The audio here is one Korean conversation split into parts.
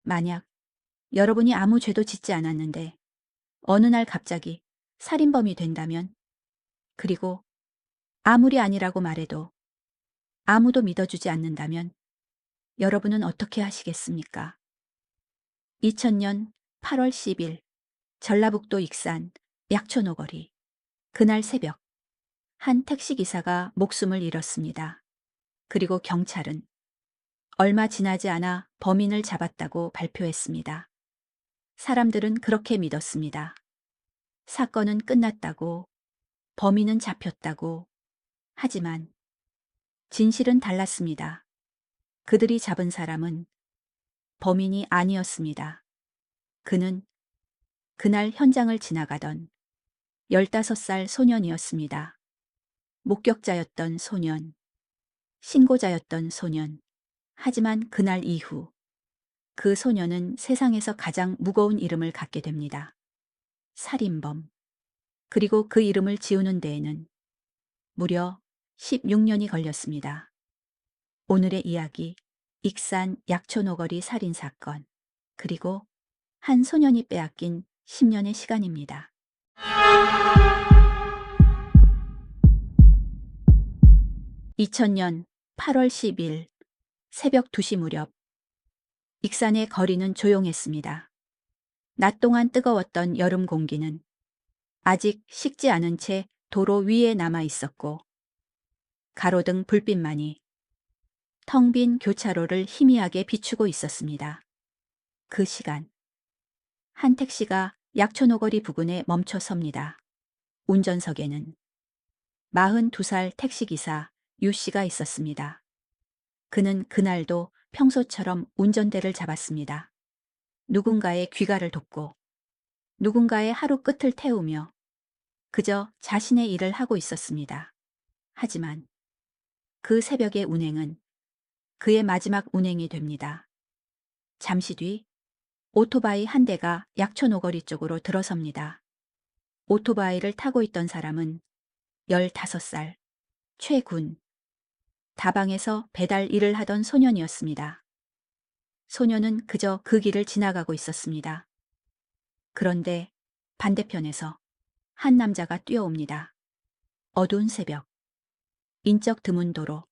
만약 여러분이 아무 죄도 짓지 않았는데 어느 날 갑자기 살인범이 된다면, 그리고 아무리 아니라고 말해도 아무도 믿어주지 않는다면 여러분은 어떻게 하시겠습니까? 2000년 8월 10일 전라북도 익산 약촌오거리. 그날 새벽 한 택시기사가 목숨을 잃었습니다. 그리고 경찰은 얼마 지나지 않아 범인을 잡았다고 발표했습니다. 사람들은 그렇게 믿었습니다. 사건은 끝났다고, 범인은 잡혔다고. 하지만 진실은 달랐습니다. 그들이 잡은 사람은 범인이 아니었습니다. 그는 그날 현장을 지나가던 15살 소년이었습니다. 목격자였던 소년, 신고자였던 소년. 하지만 그날 이후 그 소년은 세상에서 가장 무거운 이름을 갖게 됩니다. 살인범. 그리고 그 이름을 지우는 데에는 무려 16년이 걸렸습니다. 오늘의 이야기, 익산 약촌오거리 살인사건, 그리고 한 소년이 빼앗긴 10년의 시간입니다. 2000년 8월 10일 새벽 2시 무렵 익산의 거리는 조용했습니다. 낮 동안 뜨거웠던 여름 공기는 아직 식지 않은 채 도로 위에 남아 있었고, 가로등 불빛만이 텅 빈 교차로를 희미하게 비추고 있었습니다. 그 시간, 한 택시가 약촌오거리 부근에 멈춰 섭니다. 운전석에는 42살 택시기사 유 씨가 있었습니다. 그는 그날도 평소처럼 운전대를 잡았습니다. 누군가의 귀가를 돕고 누군가의 하루 끝을 태우며 그저 자신의 일을 하고 있었습니다. 하지만 그 새벽의 운행은 그의 마지막 운행이 됩니다. 잠시 뒤 오토바이 한 대가 약촌오거리 쪽으로 들어섭니다. 오토바이를 타고 있던 사람은 15살 최군, 다방에서 배달 일을 하던 소년이었습니다. 소년은 그저 그 길을 지나가고 있었습니다. 그런데 반대편에서 한 남자가 뛰어옵니다. 어두운 새벽, 인적 드문 도로.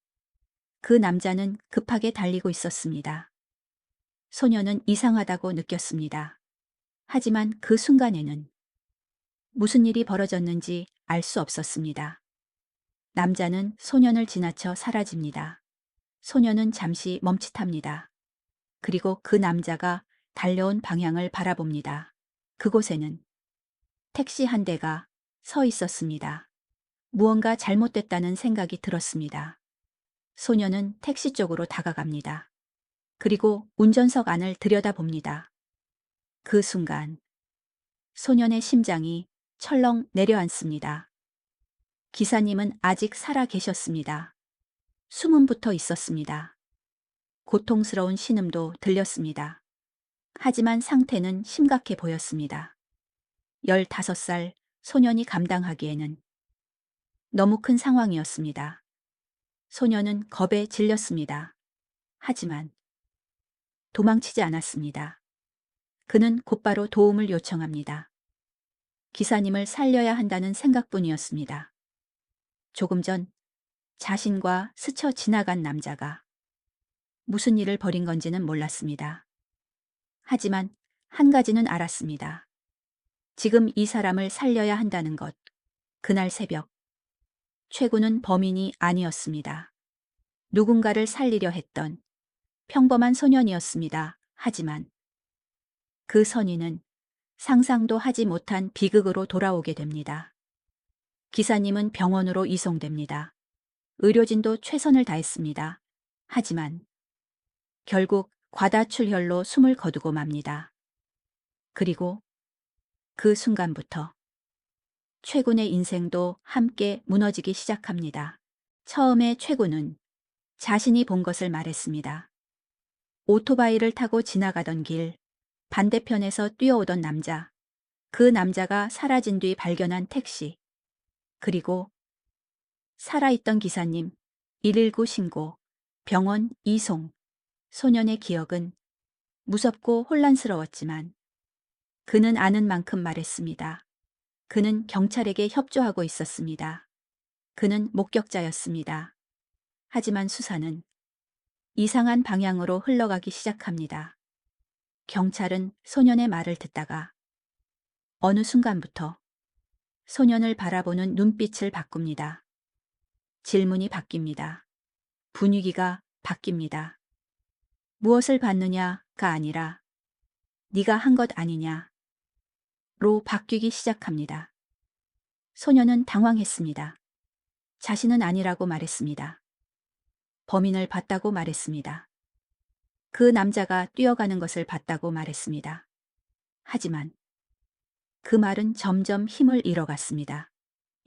그 남자는 급하게 달리고 있었습니다. 소년은 이상하다고 느꼈습니다. 하지만 그 순간에는 무슨 일이 벌어졌는지 알 수 없었습니다. 남자는 소년을 지나쳐 사라집니다. 소년은 잠시 멈칫합니다. 그리고 그 남자가 달려온 방향을 바라봅니다. 그곳에는 택시 한 대가 서 있었습니다. 무언가 잘못됐다는 생각이 들었습니다. 소년은 택시 쪽으로 다가갑니다. 그리고 운전석 안을 들여다봅니다. 그 순간 소년의 심장이 철렁 내려앉습니다. 기사님은 아직 살아 계셨습니다. 숨은 붙어 있었습니다. 고통스러운 신음도 들렸습니다. 하지만 상태는 심각해 보였습니다. 15살 소년이 감당하기에는 너무 큰 상황이었습니다. 소년은 겁에 질렸습니다. 하지만 도망치지 않았습니다. 그는 곧바로 도움을 요청합니다. 기사님을 살려야 한다는 생각뿐이었습니다. 조금 전 자신과 스쳐 지나간 남자가 무슨 일을 벌인 건지는 몰랐습니다. 하지만 한 가지는 알았습니다. 지금 이 사람을 살려야 한다는 것. 그날 새벽, 최군은 범인이 아니었습니다. 누군가를 살리려 했던 평범한 소년이었습니다. 하지만 그 선의는 상상도 하지 못한 비극으로 돌아오게 됩니다. 기사님은 병원으로 이송됩니다. 의료진도 최선을 다했습니다. 하지만 결국 과다출혈로 숨을 거두고 맙니다. 그리고 그 순간부터 최군의 인생도 함께 무너지기 시작합니다. 처음에 최군은 자신이 본 것을 말했습니다. 오토바이를 타고 지나가던 길, 반대편에서 뛰어오던 남자, 그 남자가 사라진 뒤 발견한 택시, 그리고 살아있던 기사님, 119 신고, 병원 이송. 소년의 기억은 무섭고 혼란스러웠지만 그는 아는 만큼 말했습니다. 그는 경찰에게 협조하고 있었습니다. 그는 목격자였습니다. 하지만 수사는 이상한 방향으로 흘러가기 시작합니다. 경찰은 소년의 말을 듣다가 어느 순간부터 소년을 바라보는 눈빛을 바꿉니다. 질문이 바뀝니다. 분위기가 바뀝니다. 무엇을 받느냐가 아니라 네가 한 것 아니냐로 바뀌기 시작합니다. 소년은 당황했습니다. 자신은 아니라고 말했습니다. 범인을 봤다고 말했습니다. 그 남자가 뛰어가는 것을 봤다고 말했습니다. 하지만 그 말은 점점 힘을 잃어갔습니다.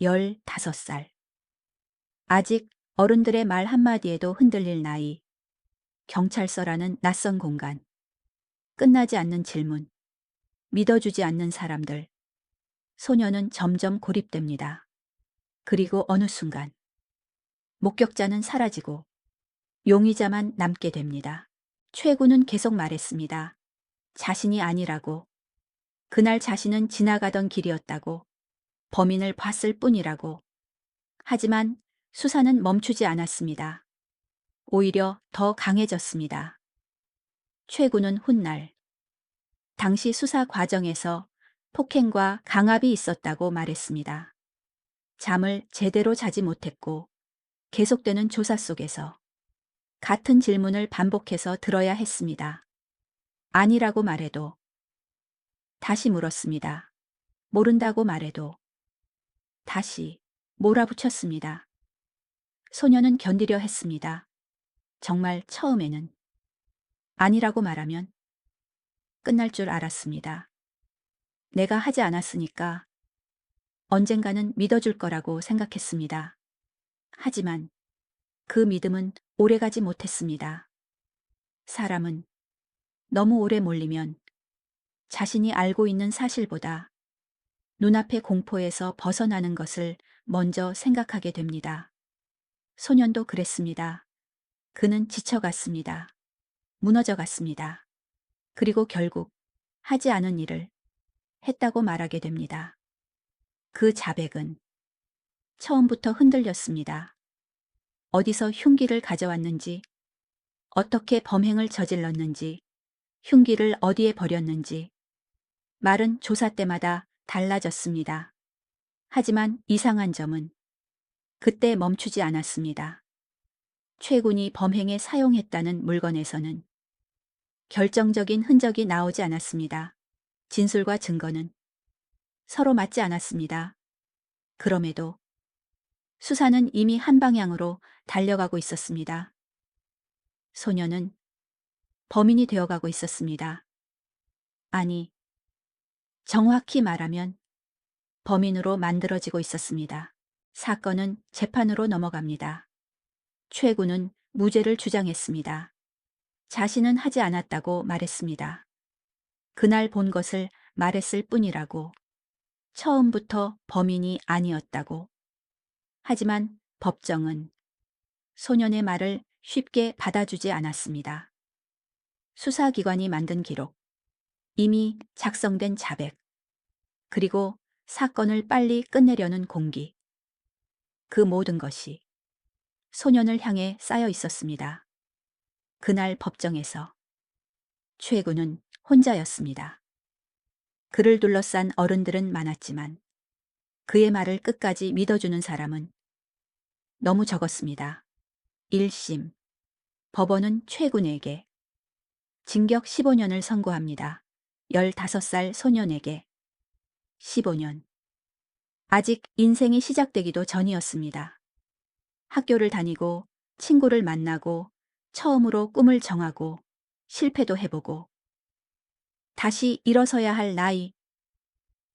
15살. 아직 어른들의 말 한마디에도 흔들릴 나이. 경찰서라는 낯선 공간. 끝나지 않는 질문. 믿어주지 않는 사람들. 소녀는 점점 고립됩니다. 그리고 어느 순간 목격자는 사라지고 용의자만 남게 됩니다. 최군은 계속 말했습니다. 자신이 아니라고. 그날 자신은 지나가던 길이었다고. 범인을 봤을 뿐이라고. 하지만 수사는 멈추지 않았습니다. 오히려 더 강해졌습니다. 최군은 훗날 당시 수사 과정에서 폭행과 강압이 있었다고 말했습니다. 잠을 제대로 자지 못했고 계속되는 조사 속에서 같은 질문을 반복해서 들어야 했습니다. 아니라고 말해도 다시 물었습니다. 모른다고 말해도 다시 몰아붙였습니다. 소녀는 견디려 했습니다. 정말 처음에는 아니라고 말하면 끝날 줄 알았습니다. 내가 하지 않았으니까 언젠가는 믿어줄 거라고 생각했습니다. 하지만 그 믿음은 오래가지 못했습니다. 사람은 너무 오래 몰리면 자신이 알고 있는 사실보다 눈앞의 공포에서 벗어나는 것을 먼저 생각하게 됩니다. 소년도 그랬습니다. 그는 지쳐갔습니다. 무너져갔습니다. 그리고 결국 하지 않은 일을 했다고 말하게 됩니다. 그 자백은 처음부터 흔들렸습니다. 어디서 흉기를 가져왔는지, 어떻게 범행을 저질렀는지, 흉기를 어디에 버렸는지, 말은 조사 때마다 달라졌습니다. 하지만 이상한 점은 그때 멈추지 않았습니다. 최군이 범행에 사용했다는 물건에서는 결정적인 흔적이 나오지 않았습니다. 진술과 증거는 서로 맞지 않았습니다. 그럼에도 수사는 이미 한 방향으로 달려가고 있었습니다. 소녀는 범인이 되어가고 있었습니다. 아니, 정확히 말하면 범인으로 만들어지고 있었습니다. 사건은 재판으로 넘어갑니다. 최군은 무죄를 주장했습니다. 자신은 하지 않았다고 말했습니다. 그날 본 것을 말했을 뿐이라고. 처음부터 범인이 아니었다고. 하지만 법정은 소년의 말을 쉽게 받아주지 않았습니다. 수사기관이 만든 기록, 이미 작성된 자백, 그리고 사건을 빨리 끝내려는 공기. 그 모든 것이 소년을 향해 쌓여 있었습니다. 그날 법정에서 최군은 혼자였습니다. 그를 둘러싼 어른들은 많았지만 그의 말을 끝까지 믿어주는 사람은 너무 적었습니다. 1심. 법원은 최군에게 징역 15년을 선고합니다. 15살 소년에게 15년. 아직 인생이 시작되기도 전이었습니다. 학교를 다니고 친구를 만나고 처음으로 꿈을 정하고 실패도 해보고 다시 일어서야 할 나이.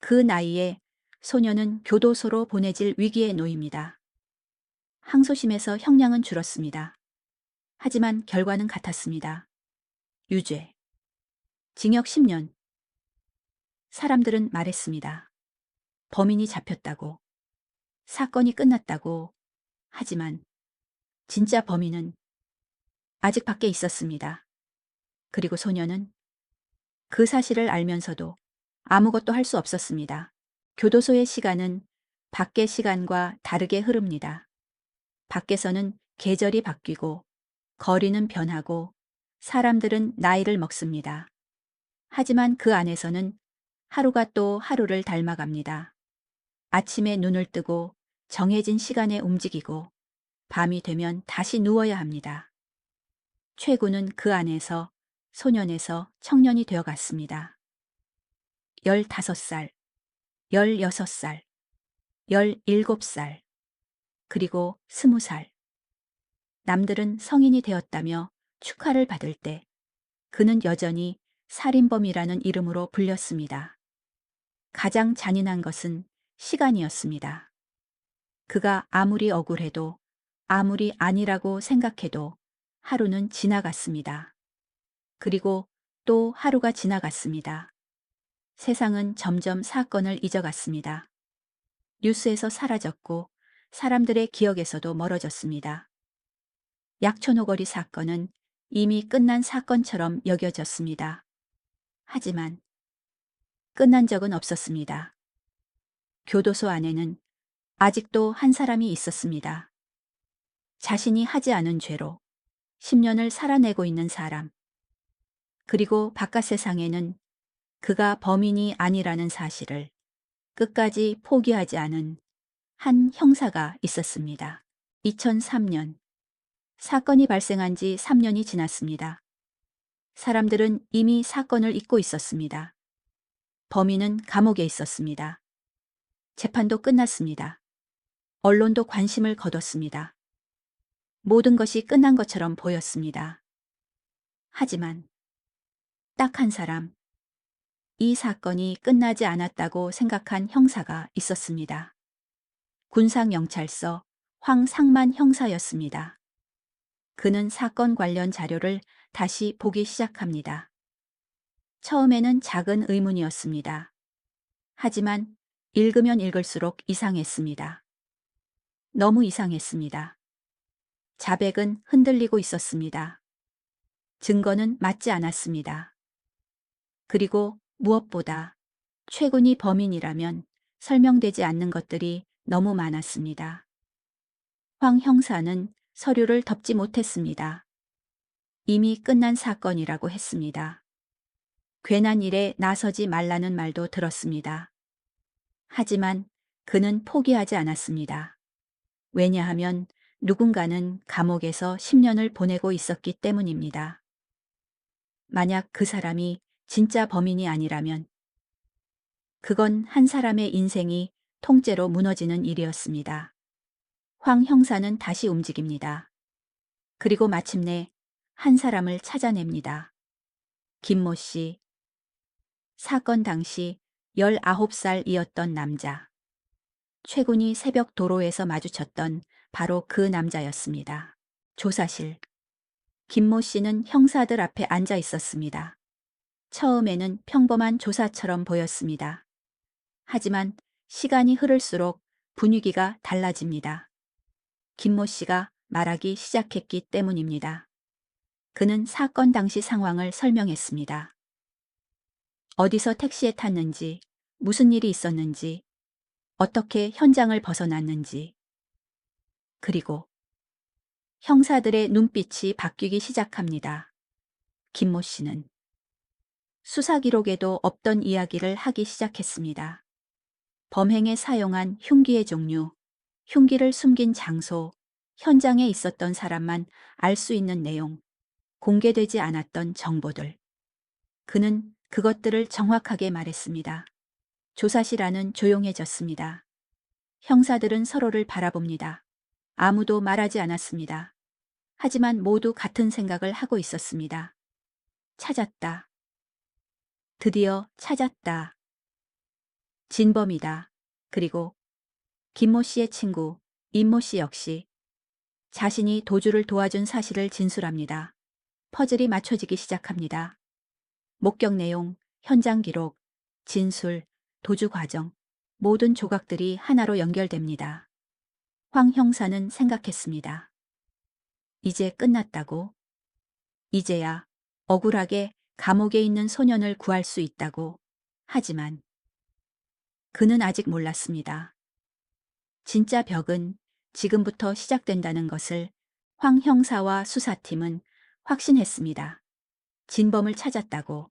그 나이에 소년은 교도소로 보내질 위기에 놓입니다. 항소심에서 형량은 줄었습니다. 하지만 결과는 같았습니다. 유죄. 징역 10년. 사람들은 말했습니다. 범인이 잡혔다고. 사건이 끝났다고. 하지만 진짜 범인은 아직 밖에 있었습니다. 그리고 소년은 그 사실을 알면서도 아무것도 할 수 없었습니다. 교도소의 시간은 밖의 시간과 다르게 흐릅니다. 밖에서는 계절이 바뀌고 거리는 변하고 사람들은 나이를 먹습니다. 하지만 그 안에서는 하루가 또 하루를 닮아갑니다. 아침에 눈을 뜨고 정해진 시간에 움직이고 밤이 되면 다시 누워야 합니다. 최구는 그 안에서 소년에서 청년이 되어 갔습니다. 15살, 16살, 17살, 그리고 20살. 남들은 성인이 되었다며 축하를 받을 때 그는 여전히 살인범이라는 이름으로 불렸습니다. 가장 잔인한 것은 시간이었습니다. 그가 아무리 억울해도 아무리 아니라고 생각해도 하루는 지나갔습니다. 그리고 또 하루가 지나갔습니다. 세상은 점점 사건을 잊어갔습니다. 뉴스에서 사라졌고 사람들의 기억에서도 멀어졌습니다. 약촌오거리 사건은 이미 끝난 사건처럼 여겨졌습니다. 하지만 끝난 적은 없었습니다. 교도소 안에는 아직도 한 사람이 있었습니다. 자신이 하지 않은 죄로 10년을 살아내고 있는 사람. 그리고 바깥 세상에는 그가 범인이 아니라는 사실을 끝까지 포기하지 않은 한 형사가 있었습니다. 2003년. 사건이 발생한 지 3년이 지났습니다. 사람들은 이미 사건을 잊고 있었습니다. 범인은 감옥에 있었습니다. 재판도 끝났습니다. 언론도 관심을 거뒀습니다. 모든 것이 끝난 것처럼 보였습니다. 하지만 딱 한 사람, 이 사건이 끝나지 않았다고 생각한 형사가 있었습니다. 군상경찰서 황상만 형사였습니다. 그는 사건 관련 자료를 다시 보기 시작합니다. 처음에는 작은 의문이었습니다. 하지만 읽으면 읽을수록 이상했습니다. 너무 이상했습니다. 자백은 흔들리고 있었습니다. 증거는 맞지 않았습니다. 그리고 무엇보다 최군이 범인이라면 설명되지 않는 것들이 너무 많았습니다. 황 형사는 서류를 덮지 못했습니다. 이미 끝난 사건이라고 했습니다. 괜한 일에 나서지 말라는 말도 들었습니다. 하지만 그는 포기하지 않았습니다. 왜냐하면 누군가는 감옥에서 10년을 보내고 있었기 때문입니다. 만약 그 사람이 진짜 범인이 아니라면 그건 한 사람의 인생이 통째로 무너지는 일이었습니다. 황 형사는 다시 움직입니다. 그리고 마침내 한 사람을 찾아냅니다. 김모 씨. 사건 당시 19살이었던 남자. 최군이 새벽 도로에서 마주쳤던 바로 그 남자였습니다. 조사실. 김모 씨는 형사들 앞에 앉아 있었습니다. 처음에는 평범한 조사처럼 보였습니다. 하지만 시간이 흐를수록 분위기가 달라집니다. 김모 씨가 말하기 시작했기 때문입니다. 그는 사건 당시 상황을 설명했습니다. 어디서 택시에 탔는지, 무슨 일이 있었는지, 어떻게 현장을 벗어났는지. 그리고 형사들의 눈빛이 바뀌기 시작합니다. 김모 씨는 수사 기록에도 없던 이야기를 하기 시작했습니다. 범행에 사용한 흉기의 종류, 흉기를 숨긴 장소, 현장에 있었던 사람만 알 수 있는 내용, 공개되지 않았던 정보들. 그는 그것들을 정확하게 말했습니다. 조사실 안은 조용해졌습니다. 형사들은 서로를 바라봅니다. 아무도 말하지 않았습니다. 하지만 모두 같은 생각을 하고 있었습니다. 찾았다. 드디어 찾았다. 진범이다. 그리고 김모 씨의 친구 임모 씨 역시 자신이 도주를 도와준 사실을 진술합니다. 퍼즐이 맞춰지기 시작합니다. 목격 내용, 현장 기록, 진술, 도주 과정, 모든 조각들이 하나로 연결됩니다. 황 형사는 생각했습니다. 이제 끝났다고? 이제야 억울하게 감옥에 있는 소년을 구할 수 있다고. 하지만 그는 아직 몰랐습니다. 진짜 벽은 지금부터 시작된다는 것을 황 형사와 수사팀은 확신했습니다. 진범을 찾았다고.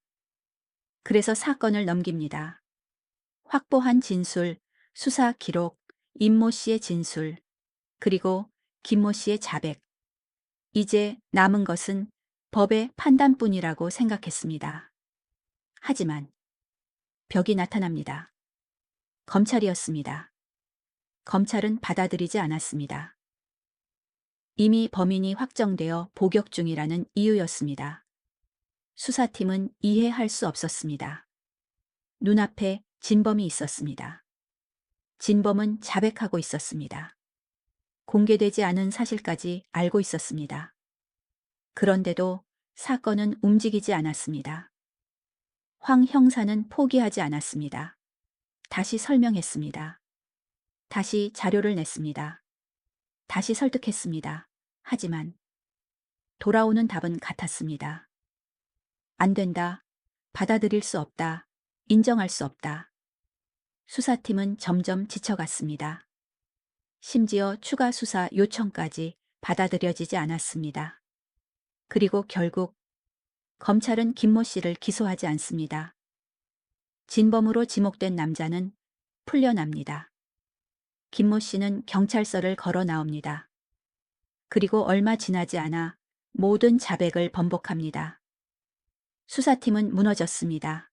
그래서 사건을 넘깁니다. 확보한 진술, 수사 기록, 임모 씨의 진술, 그리고 김모 씨의 자백. 이제 남은 것은 법의 판단뿐이라고 생각했습니다. 하지만 벽이 나타납니다. 검찰이었습니다. 검찰은 받아들이지 않았습니다. 이미 범인이 확정되어 복역 중이라는 이유였습니다. 수사팀은 이해할 수 없었습니다. 눈앞에 진범이 있었습니다. 진범은 자백하고 있었습니다. 공개되지 않은 사실까지 알고 있었습니다. 그런데도 사건은 움직이지 않았습니다. 황 형사는 포기하지 않았습니다. 다시 설명했습니다. 다시 자료를 냈습니다. 다시 설득했습니다. 하지만 돌아오는 답은 같았습니다. 안 된다. 받아들일 수 없다. 인정할 수 없다. 수사팀은 점점 지쳐갔습니다. 심지어 추가 수사 요청까지 받아들여지지 않았습니다. 그리고 결국 검찰은 김모 씨를 기소하지 않습니다. 진범으로 지목된 남자는 풀려납니다. 김모 씨는 경찰서를 걸어 나옵니다. 그리고 얼마 지나지 않아 모든 자백을 번복합니다. 수사팀은 무너졌습니다.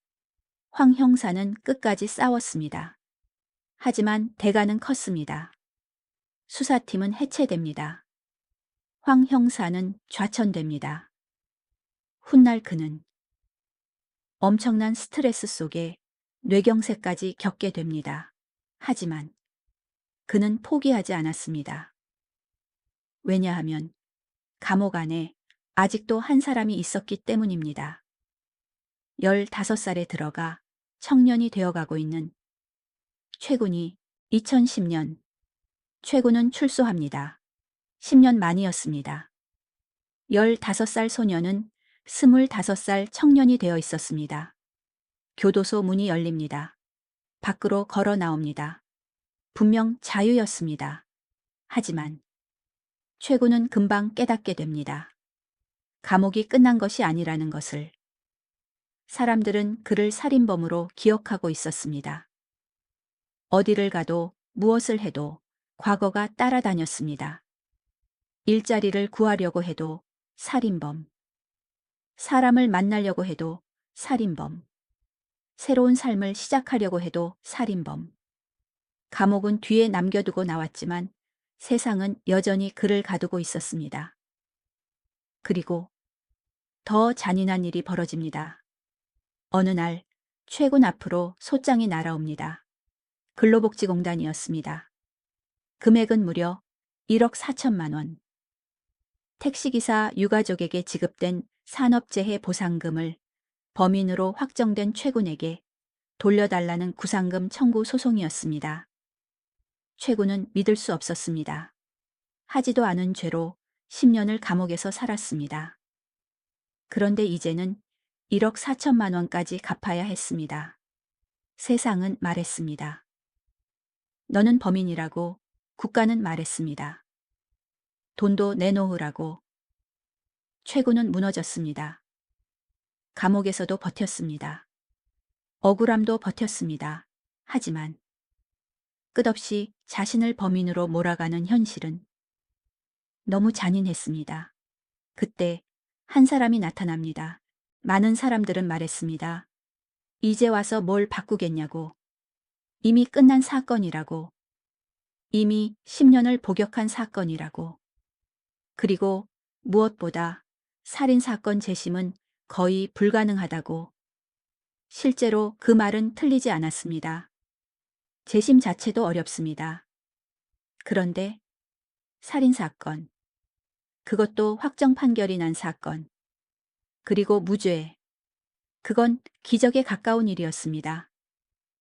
황 형사는 끝까지 싸웠습니다. 하지만 대가는 컸습니다. 수사팀은 해체됩니다. 황 형사는 좌천됩니다. 훗날 그는 엄청난 스트레스 속에 뇌경색까지 겪게 됩니다. 하지만 그는 포기하지 않았습니다. 왜냐하면 감옥 안에 아직도 한 사람이 있었기 때문입니다. 15살에 들어가 청년이 되어가고 있는 최군이 2010년 최군은 출소합니다. 10년 만이었습니다. 15살 소년은 25살 청년이 되어 있었습니다. 교도소 문이 열립니다. 밖으로 걸어 나옵니다. 분명 자유였습니다. 하지만 최군은 금방 깨닫게 됩니다. 감옥이 끝난 것이 아니라는 것을. 사람들은 그를 살인범으로 기억하고 있었습니다. 어디를 가도 무엇을 해도 과거가 따라다녔습니다. 일자리를 구하려고 해도 살인범. 사람을 만나려고 해도 살인범. 새로운 삶을 시작하려고 해도 살인범. 감옥은 뒤에 남겨두고 나왔지만 세상은 여전히 그를 가두고 있었습니다. 그리고 더 잔인한 일이 벌어집니다. 어느 날 최군 앞으로 소장이 날아옵니다. 근로복지공단이었습니다. 금액은 무려 1억 4천만 원. 택시기사 유가족에게 지급된 산업재해 보상금을 범인으로 확정된 최군에게 돌려달라는 구상금 청구 소송이었습니다. 최군은 믿을 수 없었습니다. 하지도 않은 죄로 10년을 감옥에서 살았습니다. 그런데 이제는 1억 4천만 원까지 갚아야 했습니다. 세상은 말했습니다. 너는 범인이라고 국가는 말했습니다. 돈도 내놓으라고. 최군은 무너졌습니다. 감옥에서도 버텼습니다. 억울함도 버텼습니다. 하지만 끝없이 자신을 범인으로 몰아가는 현실은 너무 잔인했습니다. 그때 한 사람이 나타납니다. 많은 사람들은 말했습니다. 이제 와서 뭘 바꾸겠냐고. 이미 끝난 사건이라고. 이미 10년을 복역한 사건이라고. 그리고 무엇보다 살인사건 재심은 거의 불가능하다고. 실제로 그 말은 틀리지 않았습니다. 재심 자체도 어렵습니다. 그런데 살인사건, 그것도 확정 판결이 난 사건, 그리고 무죄, 그건 기적에 가까운 일이었습니다.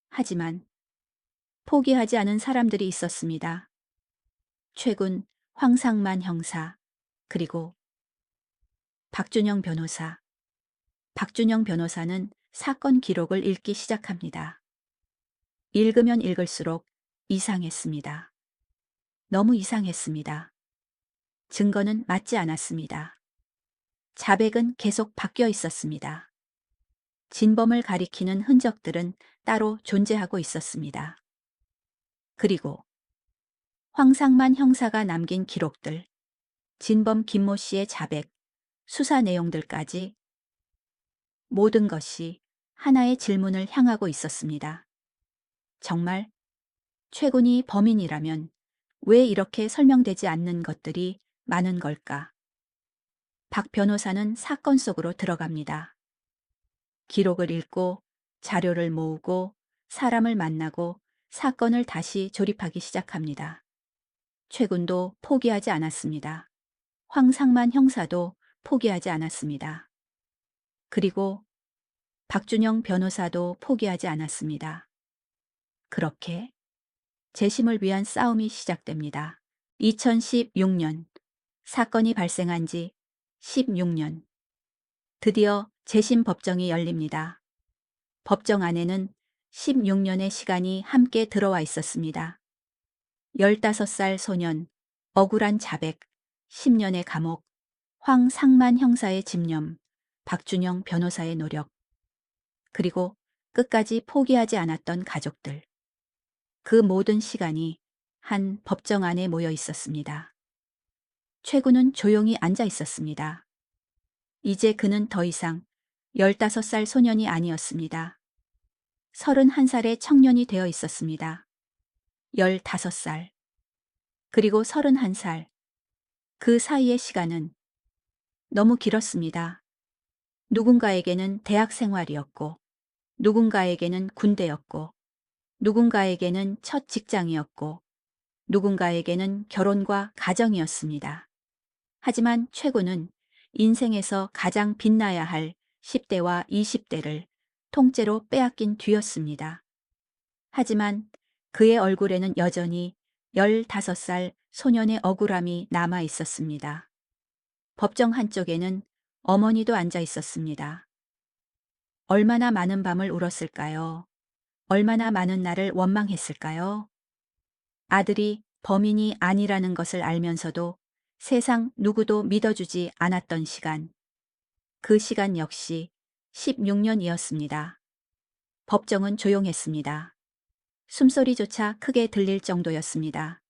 하지만 포기하지 않은 사람들이 있었습니다. 최군 황상만 형사, 그리고 박준영 변호사, 박준영 변호사는 사건 기록을 읽기 시작합니다. 읽으면 읽을수록 이상했습니다. 너무 이상했습니다. 증거는 맞지 않았습니다. 자백은 계속 바뀌어 있었습니다. 진범을 가리키는 흔적들은 따로 존재하고 있었습니다. 그리고 황상만 형사가 남긴 기록들, 진범 김모 씨의 자백, 수사 내용들까지 모든 것이 하나의 질문을 향하고 있었습니다. 정말 최군이 범인이라면 왜 이렇게 설명되지 않는 것들이 많은 걸까? 박 변호사는 사건 속으로 들어갑니다. 기록을 읽고 자료를 모으고 사람을 만나고 사건을 다시 조립하기 시작합니다. 최군도 포기하지 않았습니다. 황상만 형사도 포기하지 않았습니다. 그리고 박준영 변호사도 포기하지 않았습니다. 그렇게 재심을 위한 싸움이 시작됩니다. 2016년 사건이 발생한 지 16년. 드디어 재심 법정이 열립니다. 법정 안에는 16년의 시간이 함께 들어와 있었습니다. 15살 소년, 억울한 자백, 10년의 감옥, 황상만 형사의 집념, 박준영 변호사의 노력, 그리고 끝까지 포기하지 않았던 가족들. 그 모든 시간이 한 법정 안에 모여 있었습니다. 최군은 조용히 앉아 있었습니다. 이제 그는 더 이상 15살 소년이 아니었습니다. 31살의 청년이 되어 있었습니다. 15살, 그리고 31살. 그 사이의 시간은 너무 길었습니다. 누군가에게는 대학 생활이었고, 누군가에게는 군대였고, 누군가에게는 첫 직장이었고, 누군가에게는 결혼과 가정이었습니다. 하지만 최군은 인생에서 가장 빛나야 할 10대와 20대를 통째로 빼앗긴 뒤였습니다. 하지만 그의 얼굴에는 여전히 15살 소년의 억울함이 남아 있었습니다. 법정 한쪽에는 어머니도 앉아 있었습니다. 얼마나 많은 밤을 울었을까요? 얼마나 많은 날을 원망했을까요? 아들이 범인이 아니라는 것을 알면서도 세상 누구도 믿어주지 않았던 시간. 그 시간 역시 16년이었습니다. 법정은 조용했습니다. 숨소리조차 크게 들릴 정도였습니다.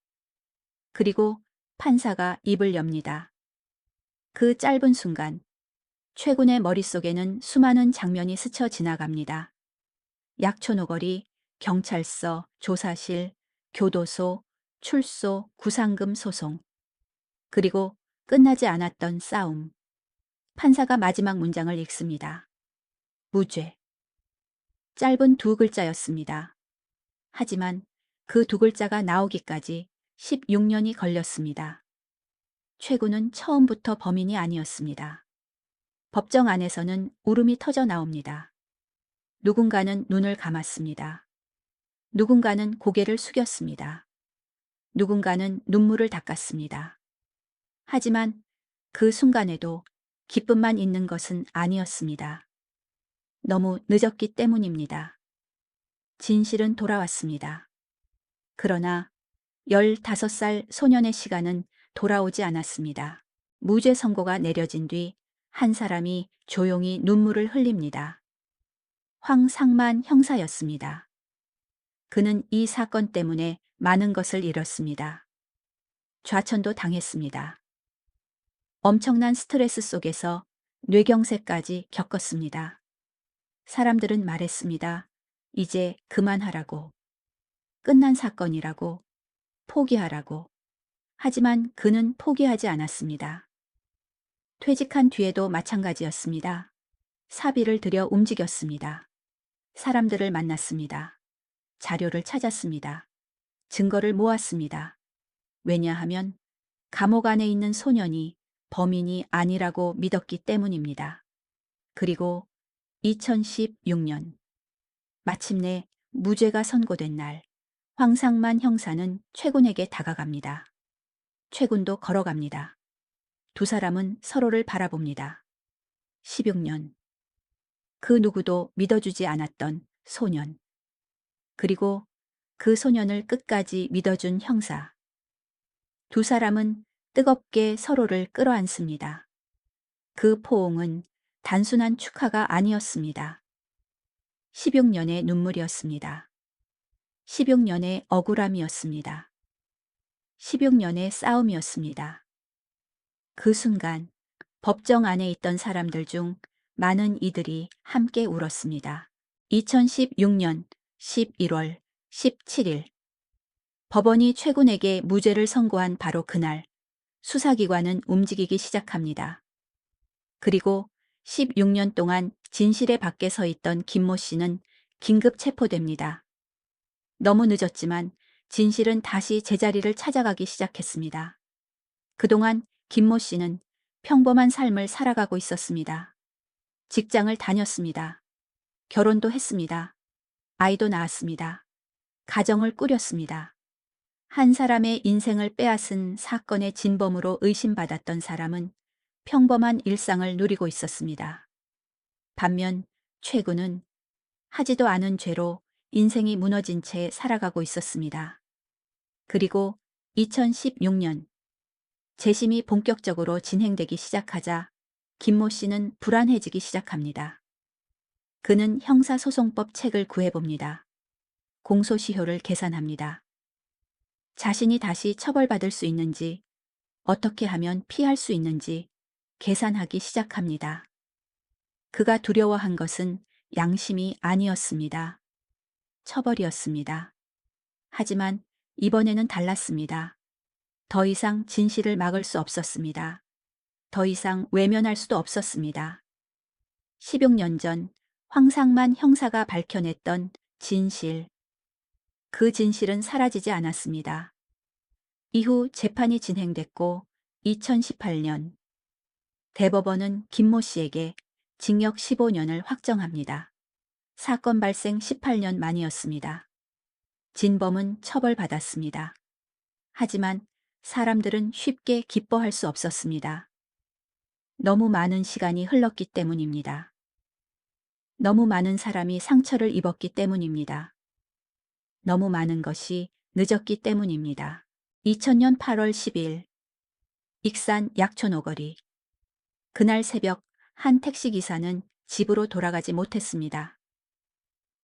그리고 판사가 입을 엽니다. 그 짧은 순간 최군의 머릿속에는 수많은 장면이 스쳐 지나갑니다. 약초노거리, 경찰서, 조사실, 교도소, 출소, 구상금 소송. 그리고 끝나지 않았던 싸움. 판사가 마지막 문장을 읽습니다. 무죄. 짧은 두 글자였습니다. 하지만 그 두 글자가 나오기까지 16년이 걸렸습니다. 최군은 처음부터 범인이 아니었습니다. 법정 안에서는 울음이 터져 나옵니다. 누군가는 눈을 감았습니다. 누군가는 고개를 숙였습니다. 누군가는 눈물을 닦았습니다. 하지만 그 순간에도 기쁨만 있는 것은 아니었습니다. 너무 늦었기 때문입니다. 진실은 돌아왔습니다. 그러나 15살 소년의 시간은 돌아오지 않았습니다. 무죄 선고가 내려진 뒤 한 사람이 조용히 눈물을 흘립니다. 황상만 형사였습니다. 그는 이 사건 때문에 많은 것을 잃었습니다. 좌천도 당했습니다. 엄청난 스트레스 속에서 뇌경색까지 겪었습니다. 사람들은 말했습니다. 이제 그만하라고. 끝난 사건이라고. 포기하라고. 하지만 그는 포기하지 않았습니다. 퇴직한 뒤에도 마찬가지였습니다. 사비를 들여 움직였습니다. 사람들을 만났습니다. 자료를 찾았습니다. 증거를 모았습니다. 왜냐하면 감옥 안에 있는 소년이 범인이 아니라고 믿었기 때문입니다. 그리고 2016년 마침내 무죄가 선고된 날 황상만 형사는 최군에게 다가갑니다. 최군도 걸어갑니다. 두 사람은 서로를 바라봅니다. 16년. 그 누구도 믿어주지 않았던 소년. 그리고 그 소년을 끝까지 믿어준 형사. 두 사람은 뜨겁게 서로를 끌어안습니다. 그 포옹은 단순한 축하가 아니었습니다. 16년의 눈물이었습니다. 16년의 억울함이었습니다. 16년의 싸움이었습니다. 그 순간 법정 안에 있던 사람들 중 많은 이들이 함께 울었습니다. 2016년 11월 17일 법원이 최군에게 무죄를 선고한 바로 그날 수사기관은 움직이기 시작합니다. 그리고 16년 동안 진실의 밖에 서 있던 김모 씨는 긴급 체포됩니다. 너무 늦었지만 진실은 다시 제자리를 찾아가기 시작했습니다. 그동안 김모 씨는 평범한 삶을 살아가고 있었습니다. 직장을 다녔습니다. 결혼도 했습니다. 아이도 낳았습니다. 가정을 꾸렸습니다. 한 사람의 인생을 빼앗은 사건의 진범으로 의심받았던 사람은 평범한 일상을 누리고 있었습니다. 반면 최군은 하지도 않은 죄로 인생이 무너진 채 살아가고 있었습니다. 그리고 2016년 재심이 본격적으로 진행되기 시작하자 김모 씨는 불안해지기 시작합니다. 그는 형사소송법 책을 구해봅니다. 공소시효를 계산합니다. 자신이 다시 처벌받을 수 있는지, 어떻게 하면 피할 수 있는지 계산하기 시작합니다. 그가 두려워한 것은 양심이 아니었습니다. 처벌이었습니다. 하지만 이번에는 달랐습니다. 더 이상 진실을 막을 수 없었습니다. 더 이상 외면할 수도 없었습니다. 16년 전 황상만 형사가 밝혀냈던 진실. 그 진실은 사라지지 않았습니다. 이후 재판이 진행됐고 2018년 대법원은 김모 씨에게 징역 15년을 확정합니다. 사건 발생 18년 만이었습니다. 진범은 처벌받았습니다. 하지만 사람들은 쉽게 기뻐할 수 없었습니다. 너무 많은 시간이 흘렀기 때문입니다. 너무 많은 사람이 상처를 입었기 때문입니다. 너무 많은 것이 늦었기 때문입니다. 2000년 8월 10일 익산 약촌 오거리. 그날 새벽 한 택시기사는 집으로 돌아가지 못했습니다.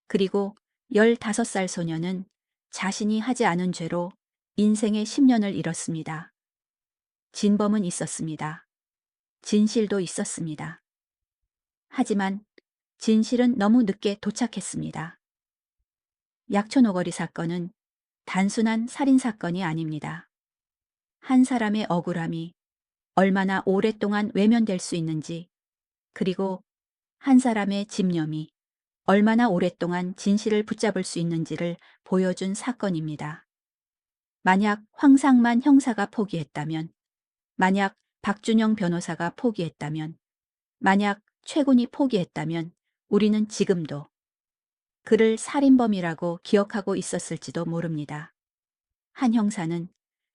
그리고 15살 소녀는 자신이 하지 않은 죄로 인생의 10년을 잃었습니다. 진범은 있었습니다. 진실도 있었습니다. 하지만 진실은 너무 늦게 도착했습니다. 약촌 오거리 사건은 단순한 살인사건이 아닙니다. 한 사람의 억울함이 얼마나 오랫동안 외면될 수 있는지, 그리고 한 사람의 집념이 얼마나 오랫동안 진실을 붙잡을 수 있는지를 보여준 사건입니다. 만약 황상만 형사가 포기했다면, 만약 박준영 변호사가 포기했다면, 만약 최군이 포기했다면 우리는 지금도 그를 살인범이라고 기억하고 있었을지도 모릅니다. 한 형사는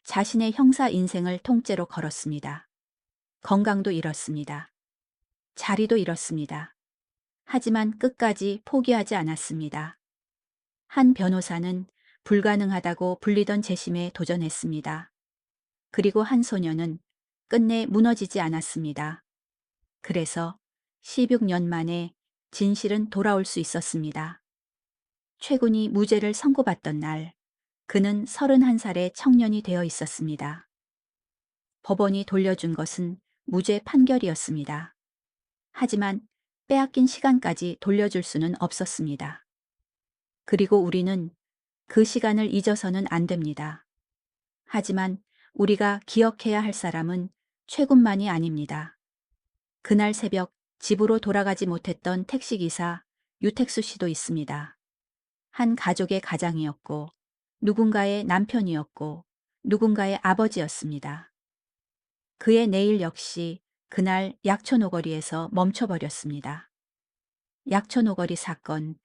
자신의 형사 인생을 통째로 걸었습니다. 건강도 잃었습니다. 자리도 잃었습니다. 하지만 끝까지 포기하지 않았습니다. 한 변호사는 불가능하다고 불리던 재심에 도전했습니다. 그리고 한 소녀는 끝내 무너지지 않았습니다. 그래서 16년 만에 진실은 돌아올 수 있었습니다. 최군이 무죄를 선고받던 날, 그는 31살의 청년이 되어 있었습니다. 법원이 돌려준 것은 무죄 판결이었습니다. 하지만 빼앗긴 시간까지 돌려줄 수는 없었습니다. 그리고 우리는 그 시간을 잊어서는 안 됩니다. 하지만 우리가 기억해야 할 사람은 최군만이 아닙니다. 그날 새벽 집으로 돌아가지 못했던 택시기사 유택수 씨도 있습니다. 한 가족의 가장이었고 누군가의 남편이었고 누군가의 아버지였습니다. 그의 내일 역시 그날 약촌 오거리에서 멈춰버렸습니다. 약촌 오거리 사건